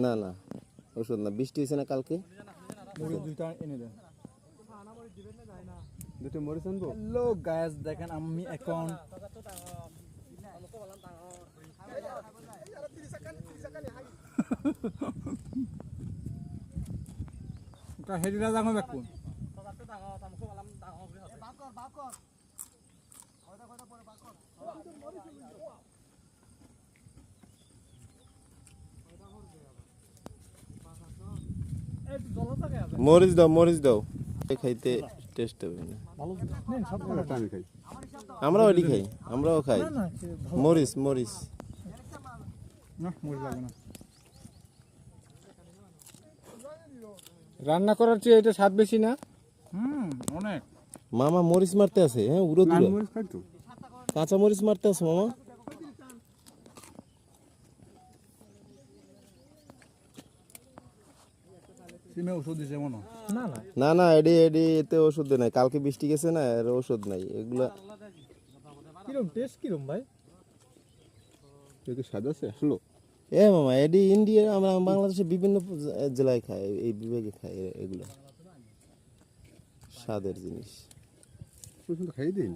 না না ওষুধ না, বৃষ্টি হয়েছে না কালকে। মরিচ দুইটা এনে দেন। দুটো মরিচ আনবো। হ্যালো গাইস, দেখেন আমি এখন হেডিরা যাবো দেখুন। মরিচ দাও, মরিচ দাও, খাইতে টেস্ট হবে না। আমি খাই। আমরাও এটি খাই, আমরাও খাই মরিচ মরিচ। না মরিচ লাগবে না। রান্না করার চেয়ে এটা স্বাদ বেশি না? অনেক। মামা মরিচ মারতে আছে, হ্যাঁ উড়ো লাল দুরো মরিচ খাই তো। কাঁচা মরিচ মারতে আছে মামা। সিমে ওষুধ দিছে মনে হয়। না না না না এডি এডি এতে ওষুধ দেয় নাই, কালকে বৃষ্টি গেছে না, এর ওষুধ নাই এগুলা। কিরম টেস্ট কিরম ভাই? এতে স্বাদ আছে আসলো। এ মামা এডি ইন্ডিয়া, আমরা বাংলাদেশে বিভিন্ন জেলায় খাই, এই বিভাগে খাই এগুলা স্বাদের জিনিস। খাই দিন।